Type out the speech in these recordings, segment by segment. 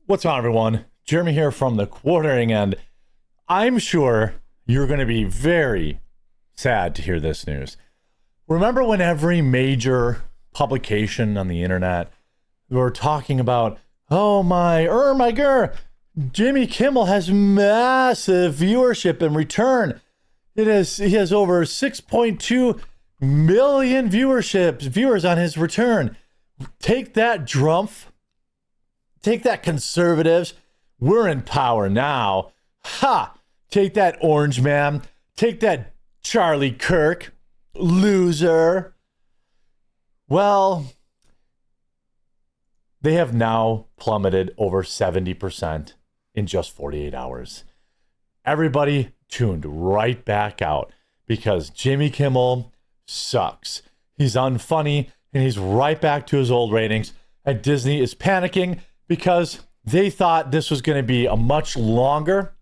What's on, everyone? Jeremy here from the quartering end. I'm sure you're going to be very sad to hear this news. Remember when every major publication on the internet were talking about, oh my grr, Jimmy Kimmel has massive viewership in return. He has over 6.2 million viewers on his return. Take that, Drumpf. Take that, conservatives. We're in power now. Ha! Take that, Orange Man. Take that, Charlie Kirk. Loser. Well, they have now plummeted over 70% in just 48 hours. Everybody tuned right back out because Jimmy Kimmel sucks. He's unfunny and he's right back to his old ratings. And Disney is panicking because they thought this was going to be a much longer.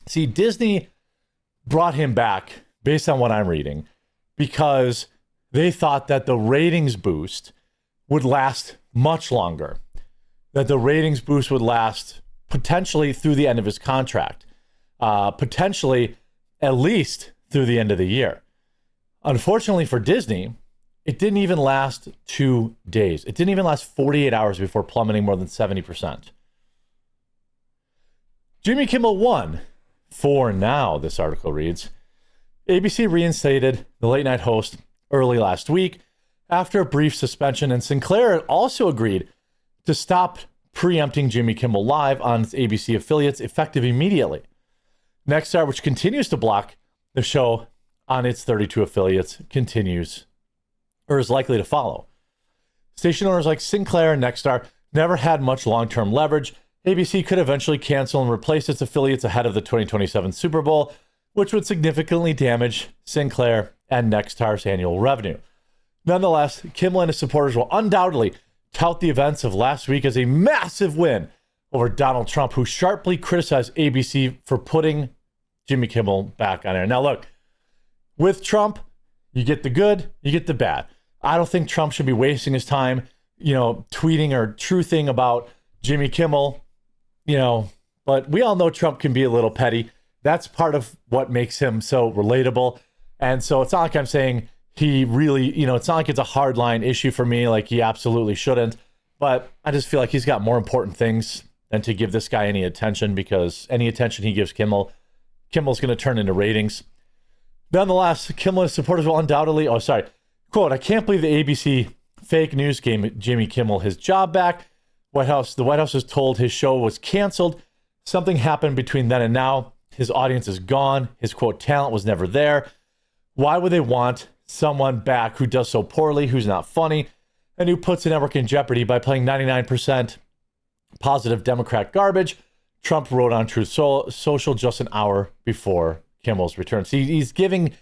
See, Disney brought him back, based on what I'm reading, because they thought that the ratings boost would last much longer, that the ratings boost would last potentially through the end of his contract, potentially at least through the end of the year. Unfortunately for Disney, it didn't even last 2 days. It didn't even last 48 hours before plummeting more than 70%. Jimmy Kimmel won for now, this article reads. ABC reinstated the late night host early last week after a brief suspension, and Sinclair also agreed to stop preempting Jimmy Kimmel Live on its ABC affiliates effective immediately. Nexstar, which continues to block the show on its 32 affiliates, continues or is likely to follow. Station owners like Sinclair and Nexstar never had much long-term leverage. ABC could eventually cancel and replace its affiliates ahead of the 2027 Super Bowl, which would significantly damage Sinclair and Nexstar's annual revenue. Nonetheless, Kimmel and his supporters will undoubtedly tout the events of last week as a massive win over Donald Trump, who sharply criticized ABC for putting Jimmy Kimmel back on air. Now, look, with Trump, you get the good, you get the bad. I don't think Trump should be wasting his time, tweeting or truthing about Jimmy Kimmel, but we all know Trump can be a little petty. That's part of what makes him so relatable. And so it's not like I'm saying he really, it's not like it's a hardline issue for me, like he absolutely shouldn't. But I just feel like he's got more important things than to give this guy any attention, because any attention he gives Kimmel's going to turn into ratings. Nonetheless, Kimmel and his supporters will undoubtedly, quote, I can't believe the ABC fake news gave Jimmy Kimmel his job back. The White House was told his show was canceled. Something happened between then and now. His audience is gone. His, quote, talent was never there. Why would they want someone back who does so poorly, who's not funny, and who puts the network in jeopardy by playing 99% positive Democrat garbage? Trump wrote on Truth Social just an hour before Kimmel's return. See, he's giving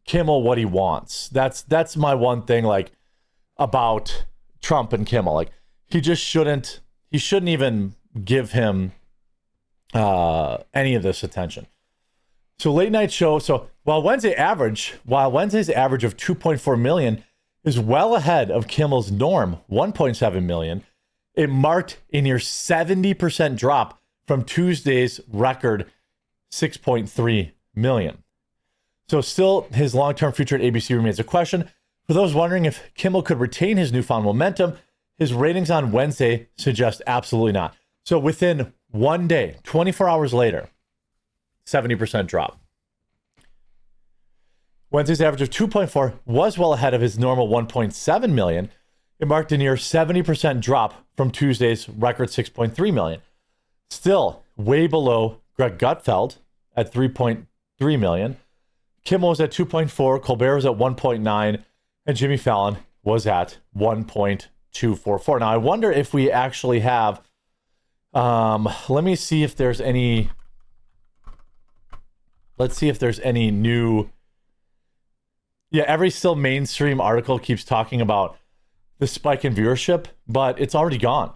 Kimmel what he wants. That's my one thing, about Trump and Kimmel. He shouldn't even give him any of this attention. So late night show. So while Wednesday's average of 2.4 million is well ahead of Kimmel's norm, 1.7 million, it marked a near 70% drop from Tuesday's record 6.3 million. So still, his long-term future at ABC remains a question. For those wondering if Kimmel could retain his newfound momentum, his ratings on Wednesday suggest absolutely not. So within one day, 24 hours later, 70% drop. Wednesday's average of 2.4 was well ahead of his normal 1.7 million. It marked a near 70% drop from Tuesday's record 6.3 million. Still way below Greg Gutfeld at 3.3 million. Kimmel was at 2.4, Colbert was at 1.9, and Jimmy Fallon was at 1.244. Now, I wonder if we actually have, let me see if there's any, new, every still mainstream article keeps talking about the spike in viewership, but it's already gone.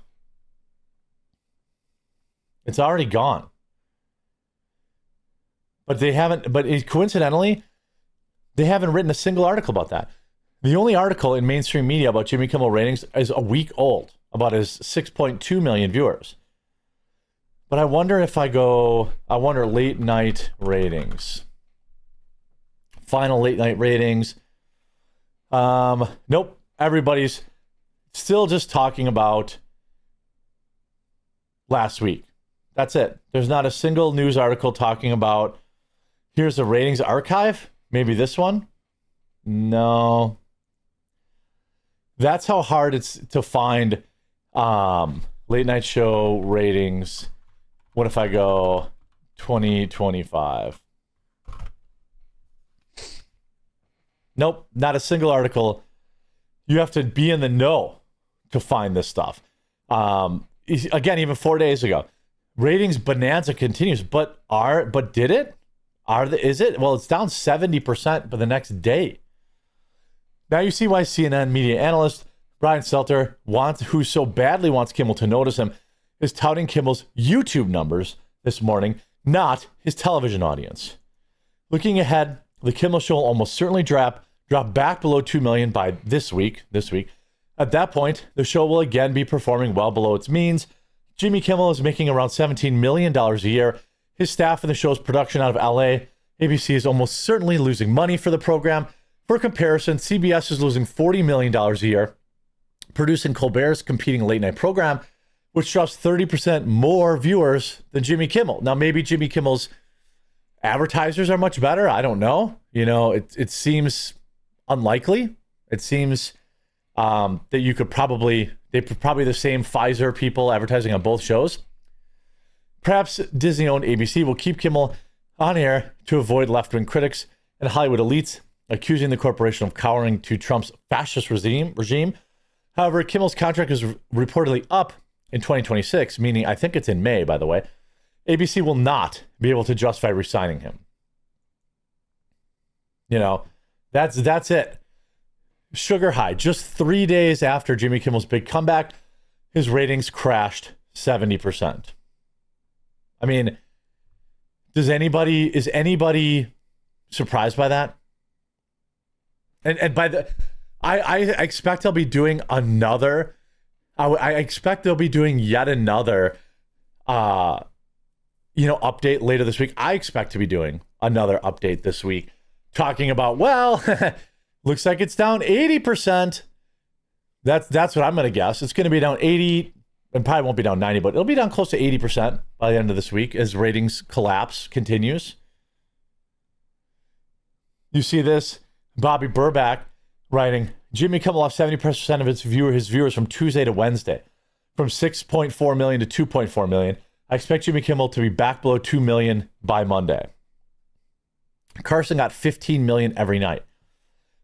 It's already gone. But coincidentally, they haven't written a single article about that. The only article in mainstream media about Jimmy Kimmel ratings is a week old, about his 6.2 million viewers. But I wonder if I wonder late night ratings. Final late night ratings. Nope. Everybody's still just talking about last week. That's it. There's not a single news article talking about, here's the ratings archive. Maybe this one. No. That's how hard it's to find late night show ratings. What if I go 2025? Nope, not a single article. You have to be in the know to find this stuff. Again, even 4 days ago, ratings bonanza continues. But did it? Is it? Well, it's down 70% for the next day. Now you see why CNN media analyst Brian Stelter, who so badly wants Kimmel to notice him, is touting Kimmel's YouTube numbers this morning, not his television audience. Looking ahead, the Kimmel Show will almost certainly drop back below 2 million by this week. At that point, the show will again be performing well below its means. Jimmy Kimmel is making around $17 million a year. His staff and the show's production out of LA. ABC is almost certainly losing money for the program. For comparison, CBS is losing $40 million a year, producing Colbert's competing late night program, which draws 30% more viewers than Jimmy Kimmel. Now, maybe Jimmy Kimmel's advertisers are much better. I don't know. It seems unlikely. It seems that they're probably the same Pfizer people advertising on both shows. Perhaps Disney-owned ABC will keep Kimmel on air to avoid left-wing critics and Hollywood elites accusing the corporation of cowering to Trump's fascist regime. However, Kimmel's contract is reportedly up in 2026, meaning I think it's in May, by the way. ABC will not be able to justify re-signing him. That's it. Sugar high. Just 3 days after Jimmy Kimmel's big comeback, his ratings crashed 70%. I mean, is anybody surprised by that? And I expect they'll be doing another. I expect they'll be doing yet another, update later this week. I expect to be doing another update this week, talking about, looks like it's down 80%. That's what I'm going to guess. It's going to be down 80, and probably won't be down 90, but it'll be down close to 80% by the end of this week as ratings collapse continues. You see this, Bobby Burback writing, Jimmy Kimmel lost 70% of his viewers from Tuesday to Wednesday, from 6.4 million to 2.4 million. I expect Jimmy Kimmel to be back below 2 million by Monday. Carson got 15 million every night.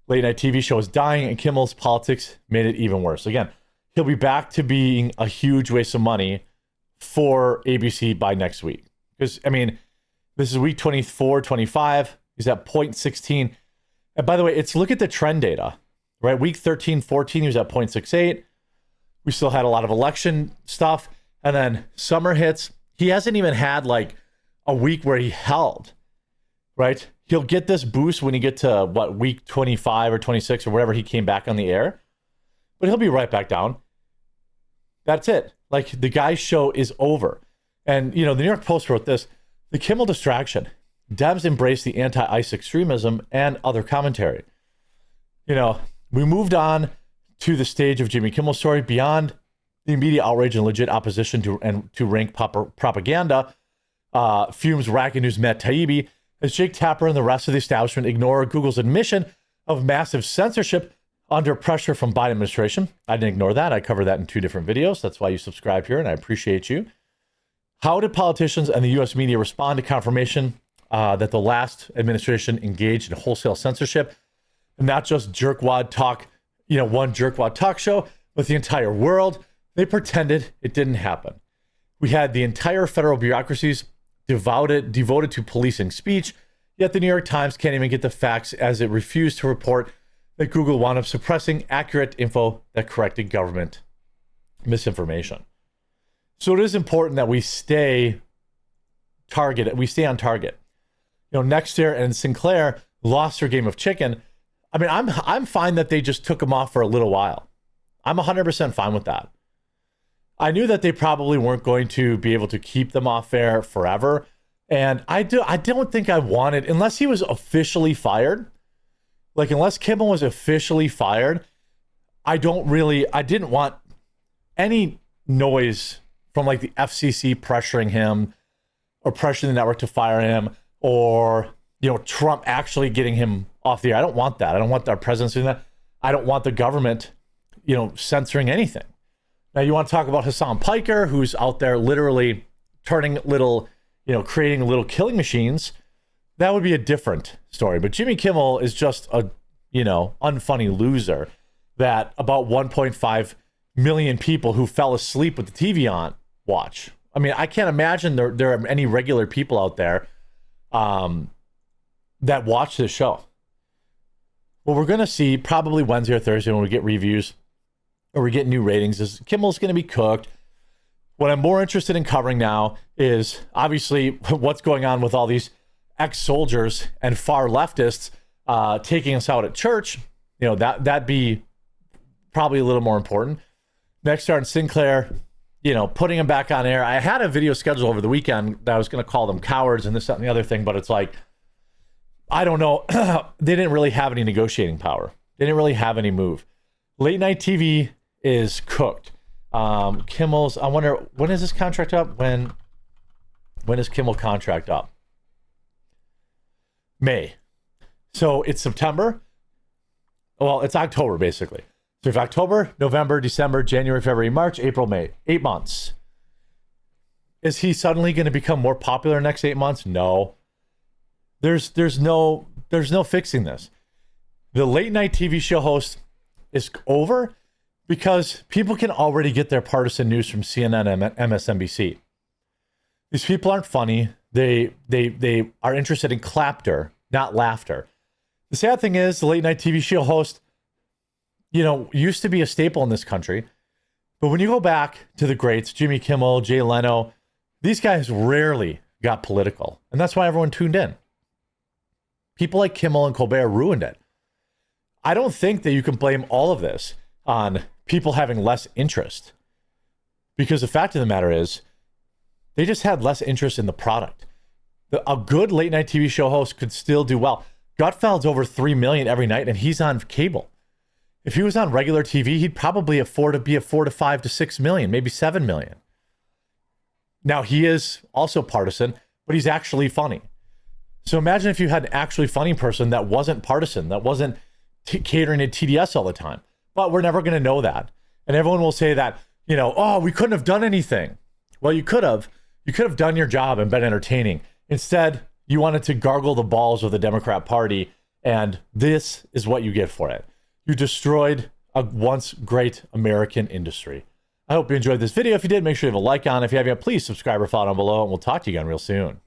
Late night TV show is dying, and Kimmel's politics made it even worse. Again, he'll be back to being a huge waste of money for ABC by next week. Because, this is week 24, 25. He's at 0.16. And by the way, look at the trend data, right? Week 13, 14, he was at 0.68. We still had a lot of election stuff. And then summer hits. He hasn't even had like a week where he held, right? He'll get this boost when you get to week 25 or 26 or wherever he came back on the air, but he'll be right back down. That's it. Like, the guy's show is over. And, the New York Post wrote this, the Kimmel distraction. Dems embrace the anti-ICE extremism and other commentary. We moved on to the stage of Jimmy Kimmel's story beyond the immediate outrage and legit opposition to rank propaganda. Fumes Racket News Matt Taibbi, as Jake Tapper and the rest of the establishment ignore Google's admission of massive censorship under pressure from Biden administration. I didn't ignore that. I covered that in 2 different videos. That's why you subscribed here, and I appreciate you. How did politicians and the U.S. media respond to confirmation that the last administration engaged in wholesale censorship, and not just jerkwad talk, one jerkwad talk show, but the entire world? They pretended it didn't happen. We had the entire federal bureaucracies devoted to policing speech, yet the New York Times can't even get the facts as it refused to report that Google wound up suppressing accurate info that corrected government misinformation. So it is important that we stay targeted. We stay on target. Nexter and Sinclair lost their game of chicken. I'm fine that they just took them off for a little while. I'm 100% fine with that. I knew that they probably weren't going to be able to keep them off air forever. And I don't think I wanted, unless he was officially fired, like unless Kimmel was officially fired, I didn't want any noise from like the FCC pressuring him or pressuring the network to fire him, or, you know, Trump actually getting him off the air. I don't want that. I don't want our president doing that. I don't want the government, you know, censoring anything. Now, you want to talk about Hassan Piker, who's out there literally turning little, you know, creating little killing machines. That would be a different story. But Jimmy Kimmel is just a, you know, unfunny loser that about 1.5 million people who fell asleep with the TV on watch. I mean, I can't imagine there are any regular people out there that watch this show. What we're going to see probably Wednesday or Thursday when we get reviews or we get new ratings is Kimmel's going to be cooked. What I'm more interested in covering now is obviously what's going on with all these ex-soldiers and far leftists taking us out at church. You know, that'd be probably a little more important. Next, Sergeant Sinclair, you know, putting him back on air. I had a video scheduled over the weekend that I was going to call them cowards and this, that, and the other thing, but it's like, I don't know. They didn't really have any negotiating power. They didn't really have any move. Late night TV is cooked. Kimmel's, I wonder, when is this contract up? When is Kimmel contract up? May. So it's September. Well, it's October, basically. So if October, November, December, January, February, March, April, May, 8 months. Is he suddenly going to become more popular next 8 months? No. There's no fixing this. The late night TV show host is over because people can already get their partisan news from CNN and MSNBC. These people aren't funny. They are interested in clapter, not laughter. The sad thing is, the late night TV show host, you know, used to be a staple in this country. But when you go back to the greats, Jimmy Kimmel, Jay Leno, these guys rarely got political. And that's why everyone tuned in. People like Kimmel and Colbert ruined it. I don't think that you can blame all of this on people having less interest. Because the fact of the matter is, they just had less interest in the product. A good late night TV show host could still do well. Gutfeld's over 3 million every night, and he's on cable. If he was on regular TV, he'd probably afford to be at 4 to 5 to 6 million, maybe 7 million. Now, he is also partisan, but he's actually funny. So imagine if you had an actually funny person that wasn't partisan, that wasn't catering to TDS all the time. But we're never going to know that. And everyone will say that, you know, oh, we couldn't have done anything. Well, you could have. You could have done your job and been entertaining. Instead, you wanted to gargle the balls of the Democrat Party, and this is what you get for it. You destroyed a once great American industry. I hope you enjoyed this video. If you did, make sure you have a like on. If you haven't yet, please subscribe or follow down below, and we'll talk to you again real soon.